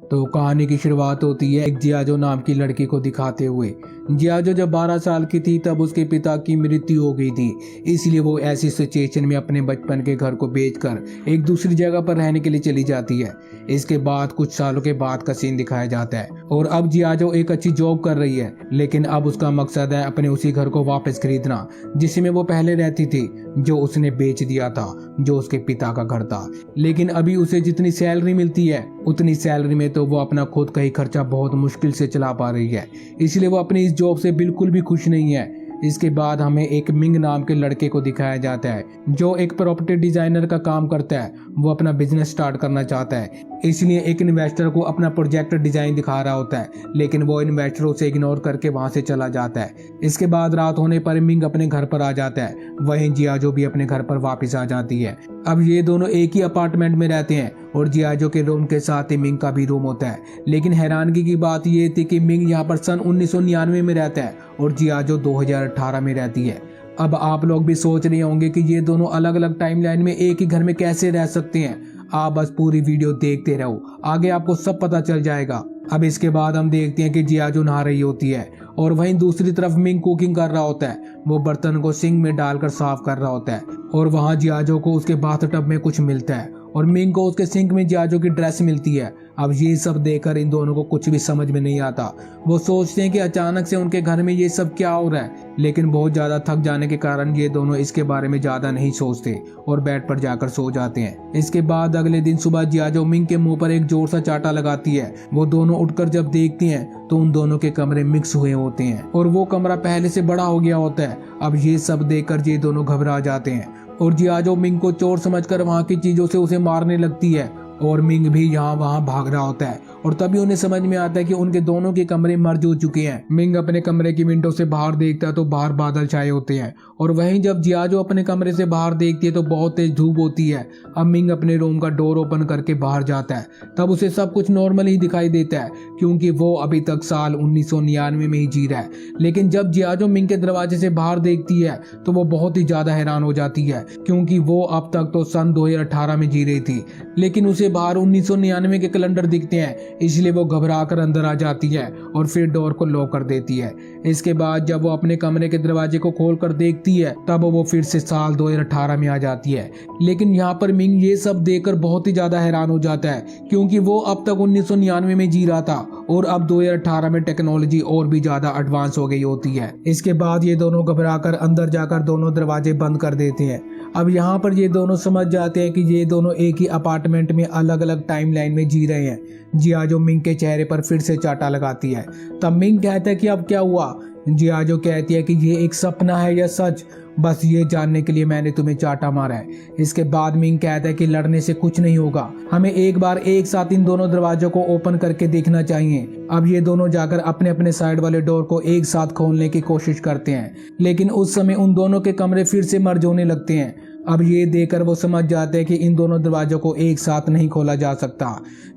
तो कहानी की शुरुआत होती है एक जियाजो नाम की लड़की को दिखाते हुए। जियाजो जब 12 साल की थी तब उसके पिता की मृत्यु हो गई थी, इसलिए वो ऐसी सिचुएशन में अपने बचपन के घर को बेचकर एक दूसरी जगह पर रहने के लिए चली जाती है। इसके बाद कुछ सालों के बाद का सीन दिखाया जाता है और अब जियाजो एक अच्छी जॉब कर रही है, लेकिन अब उसका मकसद है अपने उसी घर को वापस खरीदना जिसमें वो पहले रहती थी, जो उसने बेच दिया था, जो उसके पिता का घर था। लेकिन अभी उसे जितनी सैलरी मिलती है उतनी सैलरी में तो वो अपना खुद का ही खर्चा बहुत मुश्किल से चला पा रही है, इसलिए वो अपनी इस जॉब से बिल्कुल भी खुश नहीं है। इसके बाद हमें एक मिंग नाम के लड़के को दिखाया जाता है जो एक प्रॉपर्टी डिजाइनर का काम करता है। वो अपना बिजनेस स्टार्ट करना चाहता है, इसलिए एक इन्वेस्टर को अपना प्रोजेक्ट डिजाइन दिखा रहा होता है, लेकिन वो इन्वेस्टर उसे इग्नोर करके वहां से चला जाता है। इसके बाद रात होने पर मिंग अपने घर पर आ जाता है, वहीं जियाजो भी अपने घर पर वापस आ जाती है। अब ये दोनों एक ही अपार्टमेंट में रहते हैं और जियाजो के रूम के साथ ही मिंग का भी रूम होता है। लेकिन हैरानगी की बात ये थी कि मिंग यहाँ पर सन 1999 में रहता है और जियाजो 2018 में रहती है। अब आप लोग भी सोच रहे होंगे कि ये दोनों अलग अलग टाइमलाइन में एक ही घर में कैसे रह सकते हैं। आप बस पूरी वीडियो देखते रहो, आगे आपको सब पता चल जाएगा। अब इसके बाद हम देखते हैं कि जियाजो नहा रही होती है और वहीं दूसरी तरफ मिंग कुकिंग कर रहा होता है। वो बर्तन को सिंक में डालकर साफ कर रहा होता है और वहां जियाजो को उसके बाथटब में कुछ मिलता है और मिंग को उसके सिंक में जियाजो की ड्रेस मिलती है। अब ये सब देखकर इन दोनों को कुछ भी समझ में नहीं आता। वो सोचते हैं कि अचानक से उनके घर में ये सब क्या हो रहा है, लेकिन बहुत ज्यादा थक जाने के कारण ये दोनों इसके बारे में ज्यादा नहीं सोचते और बेड पर जाकर सो जाते हैं। इसके बाद अगले दिन सुबह जियाजो मिंग के मुंह पर एक जोर सा चाटा लगाती है। वो दोनों उठकर जब देखती हैं तो उन दोनों के कमरे मिक्स हुए होते हैं और वो कमरा पहले से बड़ा हो गया होता है। अब ये सब देखकर ये दोनों घबरा जाते हैं और जियाजो मिंग को चोर समझकर वहां की चीजों से उसे मारने लगती है और मिंग भी यहाँ वहां भाग रहा होता है और तभी उन्हें समझ में आता है कि उनके दोनों के कमरे मर्ज हो चुके हैं। मिंग अपने कमरे की विंडो से बाहर देखता है तो बाहर बादल छाए होते हैं और वहीं जब जियाजो अपने कमरे से बाहर देखती है तो बहुत तेज धूप होती है। अब मिंग अपने रूम का डोर ओपन करके बाहर जाता है, तब उसे सब कुछ नॉर्मल ही दिखाई देता है क्योंकि वो अभी तक साल 1999 में ही जी रहा है। लेकिन जब जियाजो मिंग के दरवाजे से बाहर देखती है तो वो बहुत ही ज्यादा हैरान हो जाती है क्योंकि वो अब तक तो सन 2018 में जी रही थी, लेकिन उसे बाहर 1999 के कैलेंडर दिखते हैं, इसलिए वो घबरा कर अंदर आ जाती है और फिर डोर को लॉक कर देती है। इसके बाद जब वो अपने कमरे के दरवाजे को खोल कर देखती है तब वो फिर से साल 2018 में आ जाती है। लेकिन यहाँ पर मिंग ये सब देखकर बहुत ही ज्यादा हैरान हो जाता है क्योंकि वो अब तक 1999 में जी रहा था और अब 2018 में टेक्नोलॉजी और भी ज्यादा एडवांस हो गई होती है। इसके बाद ये दोनों घबरा कर अंदर जाकर दोनों दरवाजे बंद कर देते हैं। अब यहाँ पर ये दोनों समझ जाते हैं कि ये दोनों एक ही अपार्टमेंट में अलग अलग टाइमलाइन में जी रहे हैं। जियाजो मिंग के चेहरे पर फिर से चाटा लगाती है। तब मिंग कहता है कि अब क्या हुआ। जियाजो कहती है कि ये एक सपना है या सच, बस ये जानने के लिए मैंने तुम्हें चाटा मारा है। इसके बाद मिंग कहता है कि लड़ने से कुछ नहीं होगा, हमें एक बार एक साथ इन दोनों दरवाजों को ओपन करके देखना चाहिए। अब ये दोनों जाकर अपने अपने साइड वाले डोर को एक साथ खोलने की कोशिश करते हैं, लेकिन उस समय उन दोनों के कमरे फिर से मर्ज होने लगते हैं। अब ये देखकर वो समझ जाते हैं कि इन दोनों दरवाजों को एक साथ नहीं खोला जा सकता।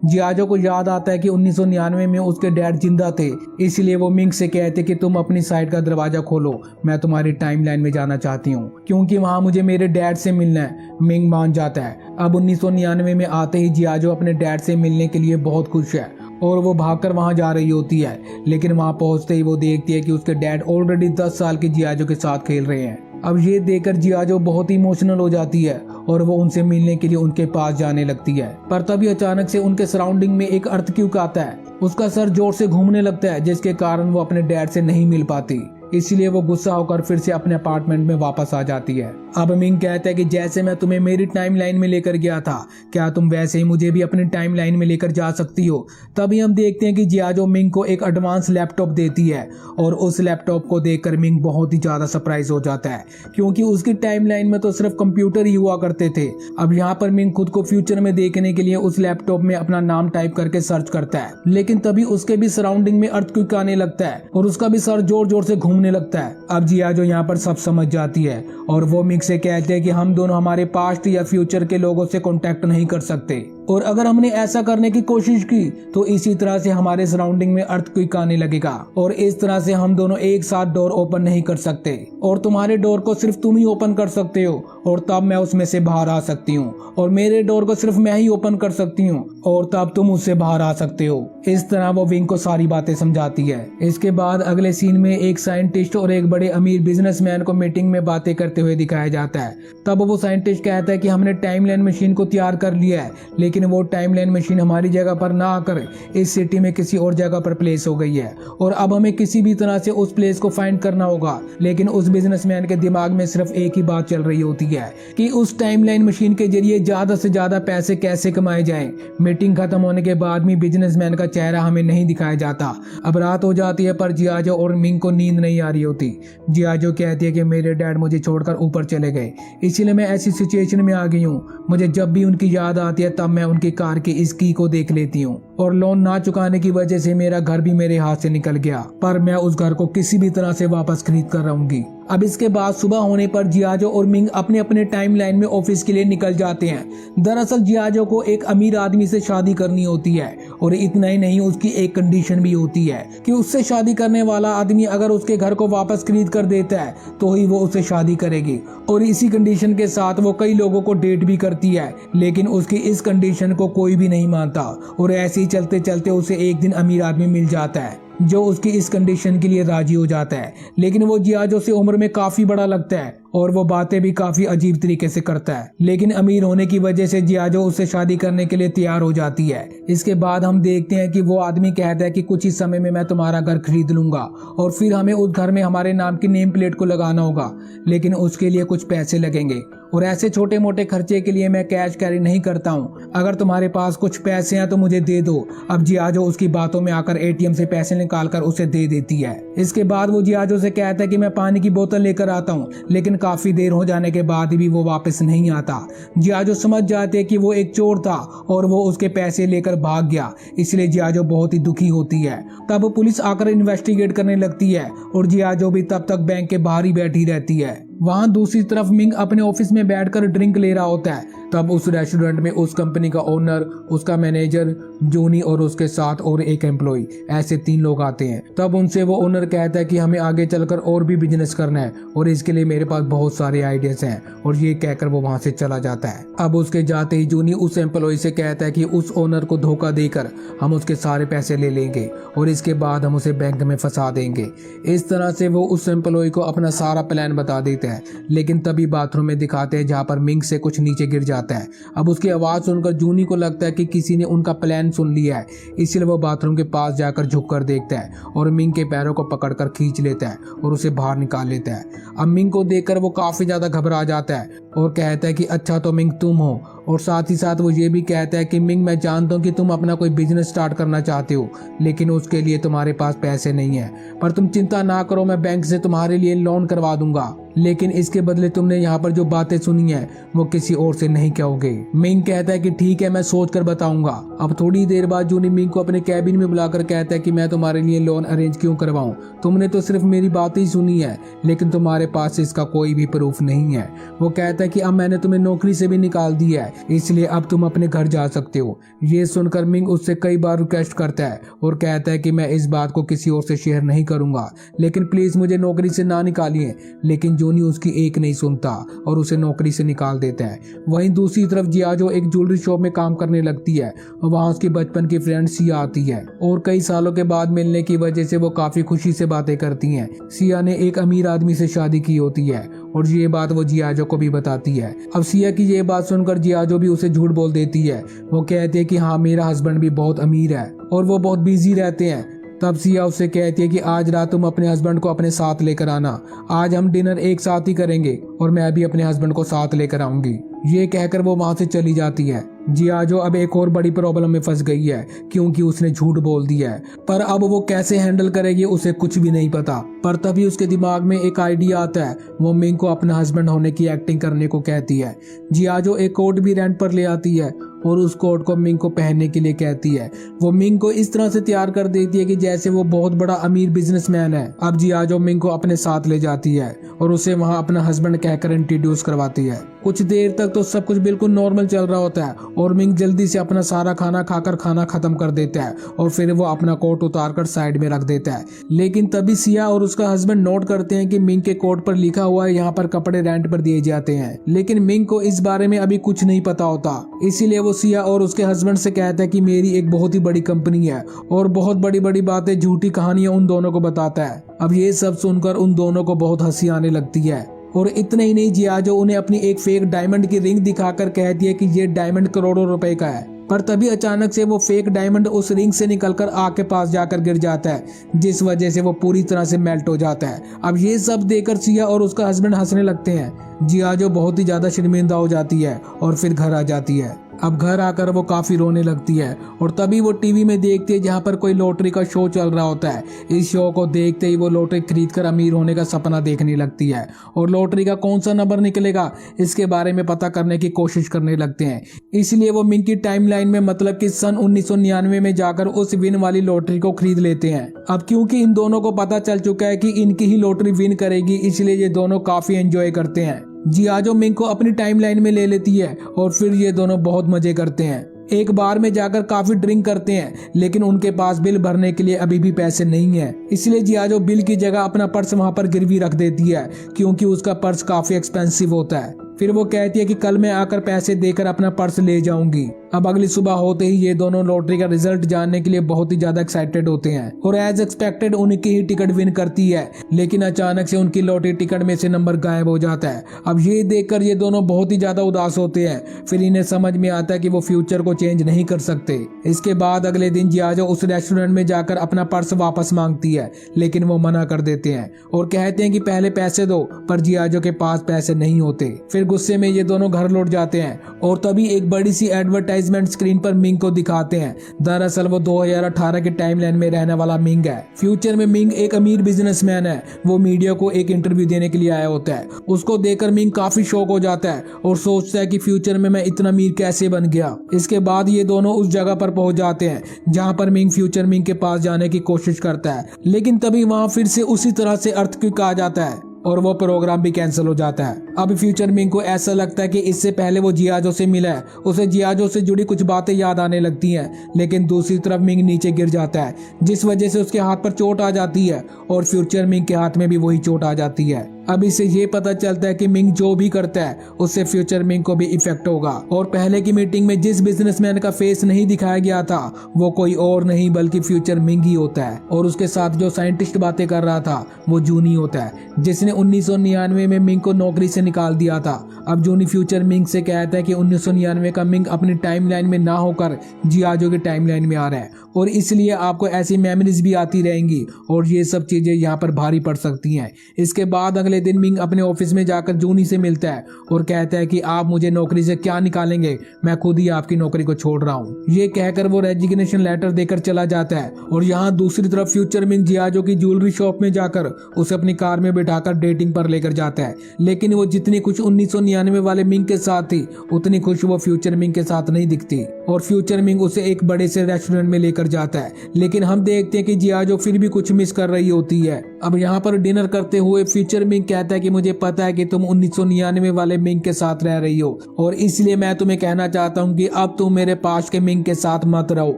जियाजो को याद आता है कि 1999 में उसके डैड जिंदा थे, इसलिए वो मिंग से कहते कि तुम अपनी साइड का दरवाजा खोलो, मैं तुम्हारी टाइमलाइन में जाना चाहती हूँ क्योंकि वहाँ मुझे मेरे डैड से मिलना है। मिंग मान जाता है। अब 1999 में आते ही जियाजो अपने डैड से मिलने के लिए बहुत खुश है और वो भागकर वहां जा रही होती है, लेकिन वहां पहुंचते ही वो देखती है कि उसके डैड ऑलरेडी 10 साल की जियाजो के साथ खेल रहे हैं। अब ये देखकर जियाजो बहुत ही इमोशनल हो जाती है और वो उनसे मिलने के लिए उनके पास जाने लगती है, पर तभी अचानक से उनके सराउंडिंग में एक अर्थक्वेक आता है। उसका सर जोर से घूमने लगता है जिसके कारण वो अपने डैड से नहीं मिल पाती, इसलिए वो गुस्सा होकर फिर से अपने अपार्टमेंट में वापस आ जाती है। अब मिंग कहता है कि जैसे मैं तुम्हें मेरी टाइमलाइन में लेकर गया था, क्या तुम वैसे ही मुझे भी अपनी टाइमलाइन में लेकर जा सकती हो। तभी हम देखते हैं कि जियाजो मिंग को एक एडवांस लैपटॉप देती है और उस लैपटॉप को देखकर मिंग बहुत ही ज्यादा सरप्राइज हो जाता है क्योंकि उसकी टाइमलाइन में तो सिर्फ कंप्यूटर ही हुआ करते थे। अब यहाँ पर मिंग खुद को फ्यूचर में देखने के लिए उस लैपटॉप में अपना नाम टाइप करके सर्च करता है, लेकिन तभी उसके भी सराउंडिंग में अर्थक्वेक आने लगता है और उसका भी सर जोर जोर से घूमने सूंघने लगता है। अब जिया जो यहाँ पर सब समझ जाती है और वो मिंग से कहते हैं कि हम दोनों हमारे पास्ट या फ्यूचर के लोगों से कांटेक्ट नहीं कर सकते, और अगर हमने ऐसा करने की कोशिश की तो इसी तरह से हमारे सराउंडिंग में अर्थक्वेक आने लगेगा और इस तरह से हम दोनों एक साथ डोर ओपन नहीं कर सकते और तुम्हारे डोर को सिर्फ तुम ही ओपन कर सकते हो और तब मैं उसमें से बाहर आ सकती हूँ, और मेरे डोर को सिर्फ मैं ही ओपन कर सकती हूँ और तब तुम उससे बाहर आ सकते हो। इस तरह वो विंग को सारी बातें समझाती है। इसके बाद अगले सीन में एक साइंटिस्ट और एक बड़े अमीर बिजनेसमैन को मीटिंग में बातें करते हुए दिखाया जाता है। तब वो साइंटिस्ट कहता है कि हमने टाइमलाइन मशीन को तैयार कर लिया है, लेकिन वो टाइमलाइन मशीन हमारी जगह पर ना आकर इस सिटी में किसी और जगह पर प्लेस हो गई है और अब हमें किसी भी तरह से उस प्लेस को फाइंड करना होगा। लेकिन उस बिजनेसमैन के दिमाग में सिर्फ एक ही बात चल रही होती है कि उस टाइमलाइन मशीन के जरिए ज्यादा से ज्यादा पैसे कैसे कमाए जाएं। मीटिंग खत्म होने के बाद भी बिजनेसमैन का चेहरा हमें नहीं दिखाया जाता। अब रात हो जाती है पर जियाजो और मिंग को नींद नहीं आ रही होती। जियाजो कहती है कि मेरे डैड मुझे छोड़कर ऊपर चले गए, इसीलिए मैं ऐसी सिचुएशन में आ गई हूँ। मुझे जब भी उनकी याद आती है तब मैं उनकी कार की इस की को देख लेती हूँ और लोन ना चुकाने की वजह से मेरा घर भी मेरे हाथ से निकल गया, पर मैं उस घर को किसी भी तरह से वापस खरीद कर रहूंगी। अब इसके बाद सुबह होने पर जियाजो और मिंग अपने अपने टाइमलाइन में ऑफिस के लिए निकल जाते हैं। दरअसल जियाजो को एक अमीर आदमी से शादी करनी होती है और इतना ही नहीं, उसकी एक कंडीशन भी होती है कि उससे शादी करने वाला आदमी अगर उसके घर को वापस खरीद कर देता है तो ही वो उससे शादी करेगी। और इसी कंडीशन के साथ वो कई लोगों को डेट भी करती है, लेकिन उसकी इस कंडीशन को कोई भी नहीं मानता और ऐसे ही चलते चलते उसे एक दिन अमीर आदमी मिल जाता है जो उसकी इस कंडीशन के लिए राजी हो जाता है। लेकिन वो जियाजो से उम्र में काफी बड़ा लगता है और वो बातें भी काफी अजीब तरीके से करता है, लेकिन अमीर होने की वजह से जियाजो उससे शादी करने के लिए तैयार हो जाती है। इसके बाद हम देखते हैं कि वो आदमी कहता है कि कुछ ही समय में मैं तुम्हारा घर खरीद लूंगा और फिर हमें उस घर में हमारे नाम की नेम प्लेट को लगाना होगा, लेकिन उसके लिए कुछ पैसे लगेंगे और ऐसे छोटे मोटे खर्चे के लिए मैं कैश कैरी नहीं करता हूँ। अगर तुम्हारे पास कुछ पैसे हैं तो मुझे दे दो। अब जियाजो उसकी बातों में आकर एटीएम से पैसे निकालकर उसे दे देती है। इसके बाद वो जियाजो से कहता है कि मैं पानी की बोतल लेकर आता हूँ, लेकिन काफी देर हो जाने के बाद भी वो वापस नहीं आता। जियाजो समझ जाते कि वो एक चोर था और वो उसके पैसे लेकर भाग गया, इसलिए जियाजो बहुत ही दुखी होती है। तब पुलिस आकर इन्वेस्टिगेट करने लगती है और जियाजो भी तब तक बैंक के बाहर ही बैठी रहती है। वहां दूसरी तरफ मिंग अपने ऑफिस में बैठकर ड्रिंक ले रहा होता है। तब उस रेस्टोरेंट में उस कंपनी का ओनर, उसका मैनेजर जूनी और उसके साथ और एक एम्प्लॉय, ऐसे 3 लोग आते हैं। तब उनसे वो ओनर कहता है कि हमें आगे चलकर और भी बिजनेस करना है और इसके लिए मेरे पास बहुत सारे आइडियाज हैं, और ये कहकर वो वहां से चला जाता है। अब उसके जाते ही जूनी उस एम्प्लॉय से कहता है कि उस ओनर को धोखा देकर हम उसके सारे पैसे ले लेंगे और इसके बाद हम उसे बैंक में फंसा देंगे। इस तरह से वो उस एम्प्लॉय को अपना सारा प्लान बता देते हैं, लेकिन तभी बाथरूम में दिखाते हैं जहाँ पर मिंग से कुछ नीचे गिर जाता है। अब उसकी आवाज सुनकर जूनी को लगता है कि किसी ने उनका प्लान सुन लिया है, इसलिए वो बाथरूम के पास जाकर झुककर देखता है और मिंग के पैरों को पकड़कर खींच लेता है और उसे बाहर निकाल लेता है। अब मिंग को देखकर वो काफी ज्यादा घबरा जाता है और कहता है कि अच्छा तो मिंग तुम हो, और साथ ही साथ वो ये भी कहता है कि मिंग मैं जानता हूँ कि तुम अपना कोई बिजनेस स्टार्ट करना चाहते हो, लेकिन उसके लिए तुम्हारे पास पैसे नहीं है, पर तुम चिंता ना करो, मैं बैंक से तुम्हारे लिए लोन करवा दूंगा, लेकिन इसके बदले तुमने यहाँ पर जो बातें सुनी है वो किसी और से नहीं कहोगे। मिंग कहता है कि ठीक है, मैं सोच कर बताऊंगा। अब थोड़ी देर बाद जूनी मिंग को अपने कैबिन में बुलाकर कहता है कि मैं तुम्हारे लिए लोन अरेंज क्यों करवाऊं, तुमने तो सिर्फ मेरी बात ही सुनी है, लेकिन तुम्हारे पास इसका कोई भी प्रूफ नहीं है। वो कहता है कि अब मैंने तुम्हें नौकरी से भी निकाल दिया है, इसलिए अब तुम अपने घर जा सकते हो। ये सुनकर मिंग उससे कई बार रिक्वेस्ट करता है और कहता है कि मैं इस बात को किसी और से शेयर नहीं करूंगा, लेकिन प्लीज मुझे नौकरी से ना निकालिए। लेकिन जूनी उसकी एक नहीं सुनता और उसे नौकरी से निकाल देता है। वहीं दूसरी तरफ जियाजो एक ज्वेलरी शॉप में काम करने लगती है और वहां उसकी बचपन की फ्रेंड सिया आती है और कई सालों के बाद मिलने की वजह से वो काफी खुशी से बातें करती हैं। सिया ने एक अमीर आदमी से शादी की होती है और ये बात वो जियाजो को भी बताती है। अब सिया की ये बात सुनकर जियाजो भी उसे झूठ बोल देती है। वो कहती है कि हाँ, मेरा हस्बैंड भी बहुत अमीर है और वो बहुत बिजी रहते हैं। तब सिया उससे कहती है कि आज रात तुम अपने हस्बैंड को अपने साथ लेकर आना, आज हम डिनर एक साथ ही करेंगे और मैं भी अपने हस्बैंड को साथ लेकर आऊंगी। ये कहकर वो वहां से चली जाती है। जियाजो अब एक और बड़ी प्रॉब्लम में फंस गई है क्योंकि उसने झूठ बोल दिया है, पर अब वो कैसे हैंडल करेगी उसे कुछ भी नहीं पता। पर तभी उसके दिमाग में एक आइडिया आता है। वो मिंग को अपना हस्बैंड होने की एक्टिंग करने को कहती है। जियाजो एक कोट भी रेंट पर ले आती है और उस कोट को मिंग को पहनने के लिए कहती है। वो मिंग को इस तरह से तैयार कर देती है कि जैसे वो बहुत बड़ा अमीर बिजनेसमैन है। अब जियाजो मिंग को अपने साथ ले जाती है और उसे वहां अपना हस्बैंड कहकर इंट्रोड्यूस करवाती है। कुछ देर तक तो सब कुछ बिल्कुल नॉर्मल चल रहा होता है और मिंग जल्दी से अपना सारा खाना खाकर खाना खत्म कर देता है और फिर वो अपना कोट उतारकर साइड में रख देता है। लेकिन तभी सिया और उसका हस्बैंड नोट करते हैं कि मिंग के कोट पर लिखा हुआ है यहाँ पर कपड़े रेंट पर दिए जाते हैं। लेकिन मिंग को इस बारे में अभी कुछ नहीं पता होता, इसीलिए वो सिया और उसके हस्बैंड से कहता है कि मेरी एक बहुत ही बड़ी कंपनी है और बहुत बड़ी बड़ी बातें, झूठी कहानियां उन दोनों को बताता है। अब ये सब सुनकर उन दोनों को बहुत हंसी आने लगती है। और इतना ही नहीं, जियाजो उन्हें अपनी एक फेक डायमंड की रिंग दिखाकर कहती है कि ये डायमंड करोड़ों रुपए का है। पर तभी अचानक से वो फेक डायमंड उस रिंग से निकलकर आग के पास जाकर गिर जाता है, जिस वजह से वो पूरी तरह से मेल्ट हो जाता है। अब ये सब देखकर सिया और उसका हस्बैंड हंसने लगते हैं। जियाजो बहुत ही ज्यादा शर्मिंदा हो जाती है और फिर घर आ जाती है। अब घर आकर वो काफी रोने लगती है और तभी वो टीवी में देखती है जहाँ पर कोई लॉटरी का शो चल रहा होता है। इस शो को देखते ही वो लॉटरी खरीदकर अमीर होने का सपना देखने लगती है और लॉटरी का कौन सा नंबर निकलेगा इसके बारे में पता करने की कोशिश करने लगते हैं। इसलिए वो मिंग की टाइमलाइन में, मतलब कि सन 1999 में जाकर उस विन वाली लॉटरी को खरीद लेते हैं। अब क्योंकि इन दोनों को पता चल चुका है कि इनकी ही लॉटरी विन करेगी, इसलिए ये दोनों काफी एंजॉय करते हैं। जियाजो मिंग को अपनी टाइमलाइन में ले लेती है और फिर ये दोनों बहुत मजे करते हैं। एक बार में जाकर काफी ड्रिंक करते हैं, लेकिन उनके पास बिल भरने के लिए अभी भी पैसे नहीं है। इसलिए जियाजो बिल की जगह अपना पर्स वहां पर गिरवी रख देती है क्योंकि उसका पर्स काफी एक्सपेंसिव होता है। फिर वो कहती है कि कल मैं आकर पैसे देकर अपना पर्स ले जाऊंगी। अब अगली सुबह होते ही ये दोनों लॉटरी का रिजल्ट जानने के लिए बहुत ही ज्यादा एक्साइटेड होते हैं और एज एक्सपेक्टेड उनकी ही टिकट विन करती है। लेकिन अचानक से उनकी लॉटरी टिकट में से नंबर गायब हो जाता है। अब ये देखकर ये दोनों बहुत ही ज्यादा उदास होते हैं। फिर इन्हें समझ में आता है कि वो फ्यूचर को चेंज नहीं कर सकते। इसके बाद अगले दिन जियाजो उस रेस्टोरेंट में जाकर अपना पर्स वापस मांगती है, लेकिन वो मना कर देते हैं और कहते हैं कि पहले पैसे दो, पर जियाजो के पास पैसे नहीं होते। फिर गुस्से में ये दोनों घर लौट जाते हैं और तभी एक बड़ी सी एडवर्टाइजमेंट स्क्रीन पर मिंग को दिखाते हैं। दरअसल वो 2018 के टाइमलाइन में रहने वाला मिंग है। फ्यूचर में मिंग एक अमीर बिजनेसमैन है। वो मीडिया को एक इंटरव्यू देने के लिए आया होता है। उसको देखकर मिंग काफी शॉक हो जाता है और सोचता है कि फ्यूचर में मैं इतना अमीर कैसे बन गया। इसके बाद ये दोनों उस जगह पर पहुंच जाते हैं जहां पर मिंग फ्यूचर मिंग के पास जाने की कोशिश करता है, लेकिन तभी वहां फिर से उसी तरह से अर्थक्वेक आ जाता है और वो प्रोग्राम भी कैंसिल हो जाता है। अब फ्यूचर मिंग को ऐसा लगता है कि इससे पहले वो जियाजो से मिला है, उसे जियाजो से जुड़ी कुछ बातें याद आने लगती हैं। लेकिन दूसरी तरफ मिंग नीचे गिर जाता है, जिस वजह से उसके हाथ पर चोट आ जाती है और फ्यूचर मिंग के हाथ में भी वही चोट आ जाती है। अब इसे ये पता चलता है कि मिंग जो भी करता है उससे फ्यूचर मिंग को भी इफेक्ट होगा और पहले की मीटिंग में जिस बिजनेसमैन का फेस नहीं दिखाया गया था वो कोई और नहीं बल्कि फ्यूचर मिंग ही होता है और उसके साथ जो साइंटिस्ट बातें कर रहा था वो जूनी होता है, जिसने 1999 में मिंग को नौकरी से निकाल दिया था। अब जूनी फ्यूचर मिंग से कहता है कि 1999 का मिंग अपनी टाइमलाइन में ना होकर जियाजो की टाइमलाइन में आ रहा है और इसलिए आपको ऐसी मेमोरीज भी आती रहेंगी और ये सब चीजें यहाँ पर भारी पड़ सकती हैं। इसके बाद अगले दिन मिंग अपने ऑफिस में जाकर जूनी से मिलता है और कहता है कि आप मुझे नौकरी से क्या निकालेंगे, मैं खुद ही आपकी नौकरी को छोड़ रहा हूँ। ये कहकर वो रेजिग्नेशन लेटर देकर चला जाता है और यहाँ दूसरी तरफ फ्यूचर मिंग जियाजो की ज्वेलरी शॉप में जाकर उसे अपनी कार में बिठाकर डेटिंग पर लेकर जाता है। लेकिन वो जितनी खुश 1999 वाले मिंग के साथ थी उतनी खुश वो फ्यूचर मिंग के साथ नहीं दिखती और फ्यूचर मिंग उसे एक बड़े से रेस्टोरेंट में लेकर जाता है। लेकिन हम देखते हैं कि जियाजो फिर भी कुछ मिस कर रही होती है। अब यहाँ पर डिनर करते हुए फ्यूचर मिंग कहता है कि मुझे पता है कि तुम 1999 वाले मिंग के साथ रह रही हो और इसलिए मैं तुम्हें कहना चाहता हूँ कि अब तुम मेरे पास के मिंग के साथ मत रहो,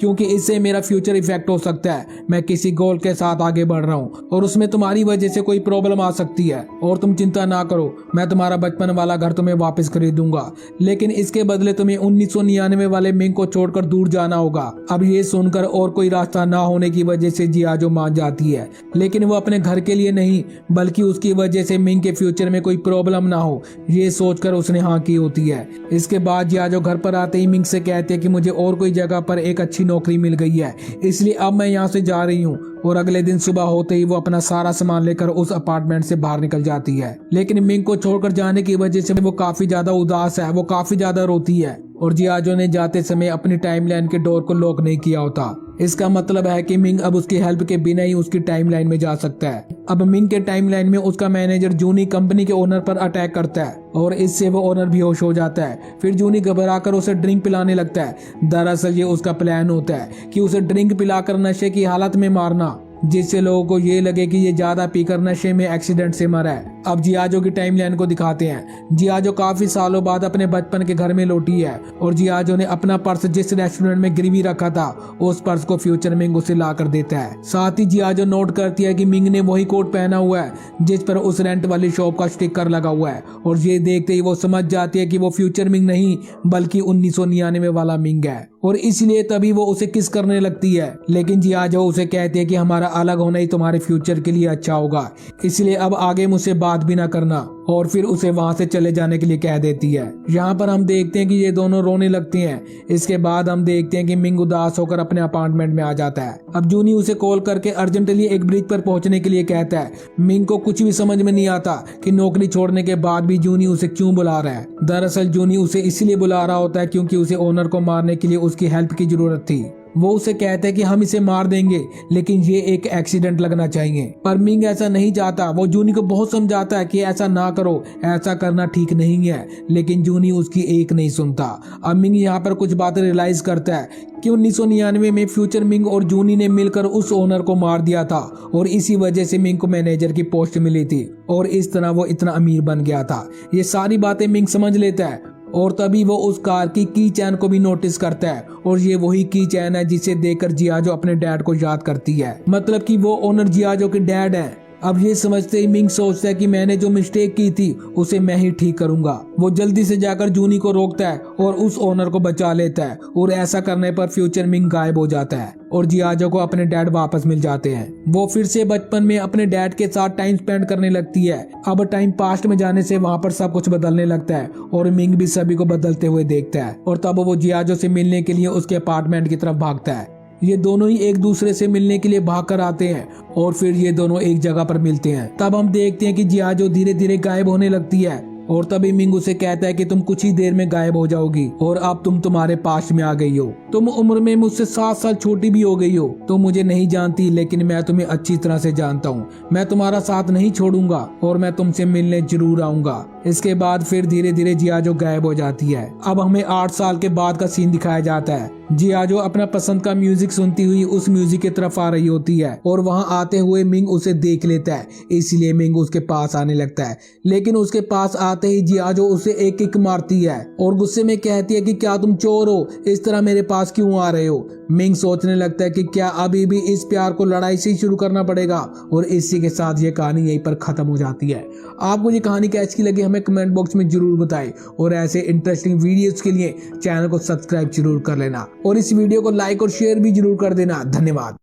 क्योंकि इससे मेरा फ्यूचर इफेक्ट हो सकता है। मैं किसी गोल के साथ आगे बढ़ रहा हूँ और उसमें तुम्हारी वजह से कोई प्रॉब्लम आ सकती है और तुम चिंता ना करो, मैं तुम्हारा बचपन वाला घर तुम्हें वापस खरीदूंगा, लेकिन इसके बदले तुम्हें 1999 वाले मिंग को छोड़कर दूर जाना होगा। अब ये सुनकर और कोई रास्ता ना होने की वजह से जियाजो मान जाती है, लेकिन वो अपने घर के लिए नहीं बल्कि उसकी वजह से मिंग के फ्यूचर में कोई प्रॉब्लम ना हो ये सोचकर उसने हाँ की होती है। इसके बाद जियाजो घर पर आते ही मिंग से कहते हैं कि मुझे और कोई जगह पर एक अच्छी नौकरी मिल गई है, इसलिए अब मैं यहाँ से जा रही हूँ। और अगले दिन सुबह होते ही वो अपना सारा सामान लेकर उस अपार्टमेंट से बाहर निकल जाती है। लेकिन मिंग को छोड़कर जाने की वजह से वो काफी ज्यादा उदास है, वो काफी ज्यादा रोती है और जियाजो ने जाते समय अपनी टाइमलाइन के डोर को लॉक नहीं किया होता। इसका मतलब है कि मिंग अब उसकी हेल्प के बिना ही उसकी टाइमलाइन में जा सकता है। अब मिंग के टाइमलाइन में उसका मैनेजर जूनी कंपनी के ओनर पर अटैक करता है और इससे वो ओनर बेहोश हो जाता है। फिर जूनी घबराकर उसे ड्रिंक पिलाने लगता है। दरअसल ये उसका प्लान होता है कि उसे ड्रिंक पिलाकर नशे की हालत में मारना, जिससे लोगों को ये लगे कि ये ज्यादा पीकर नशे में एक्सीडेंट से मरा है। अब जियाजो की टाइमलाइन को दिखाते हैं। जियाजो काफी सालों बाद अपने बचपन के घर में लौटी है और जियाजो ने अपना पर्स जिस रेस्टोरेंट में गिरवी रखा था उस पर्स को फ्यूचर मिंग उसे ला कर देता है। साथ ही जियाजो नोट करती है कि मिंग ने वही कोट पहना हुआ है जिस पर उस रेंट वाली शॉप का स्टिकर लगा हुआ है और ये देखते ही वो समझ जाती है कि वो फ्यूचर मिंग नहीं बल्कि 1999 वाला मिंग है और इसलिए तभी वो उसे किस करने लगती है। लेकिन जियाजो उसे कहती है कि हमारा अलग होना ही तुम्हारे फ्यूचर के लिए अच्छा होगा, इसलिए अब आगे मुझसे बात भी ना करना, और फिर उसे वहां से चले जाने के लिए कह देती है। यहाँ पर हम देखते हैं कि ये दोनों रोने लगती हैं। इसके बाद हम देखते हैं कि मिंग उदास होकर अपने अपार्टमेंट में आ जाता है। अब जूनी उसे कॉल करके अर्जेंटली एक ब्रिज पर पहुंचने के लिए कहता है। मिंग को कुछ भी समझ में नहीं आता कि नौकरी छोड़ने के बाद भी जूनी उसे क्यों बुला रहा है। दरअसल जूनी उसे इसलिए बुला रहा होता है क्योंकि उसे ओनर को मारने के लिए उसकी हेल्प की जरूरत थी। वो उसे कहते हैं कि हम इसे मार देंगे लेकिन ये एक एक्सीडेंट लगना चाहिए, पर मिंग ऐसा नहीं चाहता। वो जूनी को बहुत समझाता है कि ऐसा ना करो, ऐसा करना ठीक नहीं है, लेकिन जूनी उसकी एक नहीं सुनता। अब मिंग यहाँ पर कुछ बातें रियलाइज करता है कि 1999 में फ्यूचर मिंग और जूनी ने मिलकर उस ओनर को मार दिया था और इसी वजह से मिंग को मैनेजर की पोस्ट मिली थी और इस तरह वो इतना अमीर बन गया था। ये सारी बातें मिंग समझ लेता है और तभी वो उस कार की चैन को भी नोटिस करता है और ये वही की चैन है जिसे देखकर जियाजो अपने डैड को याद करती है। मतलब कि वो ओनर जियाजो के डैड हैं। अब ये समझते ही मिंग सोचता है कि मैंने जो मिस्टेक की थी उसे मैं ही ठीक करूंगा। वो जल्दी से जाकर जूनी को रोकता है और उस ओनर को बचा लेता है और ऐसा करने पर फ्यूचर मिंग गायब हो जाता है और जियाजो को अपने डैड वापस मिल जाते हैं। वो फिर से बचपन में अपने डैड के साथ टाइम स्पेंड करने लगती है। अब टाइम पास्ट में जाने से वहाँ पर सब कुछ बदलने लगता है और मिंग भी सभी को बदलते हुए देखता है और तब वो जियाजो से मिलने के लिए उसके अपार्टमेंट की तरफ भागता है। ये दोनों ही एक दूसरे से मिलने के लिए भाग कर आते हैं और फिर ये दोनों एक जगह पर मिलते हैं। तब हम देखते हैं कि जियाजो धीरे धीरे गायब होने लगती है और तभी मिंग उसे कहता है कि तुम कुछ ही देर में गायब हो जाओगी और अब तुम तुम्हारे पास में आ गई हो। तुम उम्र में मुझसे 7 साल छोटी भी हो गई हो। तुम मुझे नहीं जानती लेकिन मैं तुम्हें अच्छी तरह से जानता हूँ। मैं तुम्हारा साथ नहीं छोड़ूंगा और मैं तुमसे मिलने जरूर आऊंगा। इसके बाद फिर धीरे धीरे जियाजो गायब हो जाती है। अब हमें 8 साल के बाद का सीन दिखाया जाता है। जियाजो अपना पसंद का म्यूजिक सुनती हुई उस म्यूजिक की तरफ आ रही होती है और वहां आते हुए मिंग उसे देख लेता है, इसलिए मिंग उसके पास आने लगता है। लेकिन उसके पास आते ही जियाजो उसे एक किक मारती है और गुस्से में कहती है कि क्या तुम चोर हो, इस तरह मेरे पास क्यों आ रहे हो। मिंग सोचने लगता है कि क्या अभी भी इस प्यार को लड़ाई से ही शुरू करना पड़ेगा और इसी के साथ ये कहानी यहीं पर खत्म हो जाती है। आपको ये कहानी कैसी लगी हमें कमेंट बॉक्स में जरूर बताएं और ऐसे इंटरेस्टिंग वीडियोस के लिए चैनल को सब्सक्राइब जरूर कर लेना और इस वीडियो को लाइक और शेयर भी जरूर कर देना। धन्यवाद।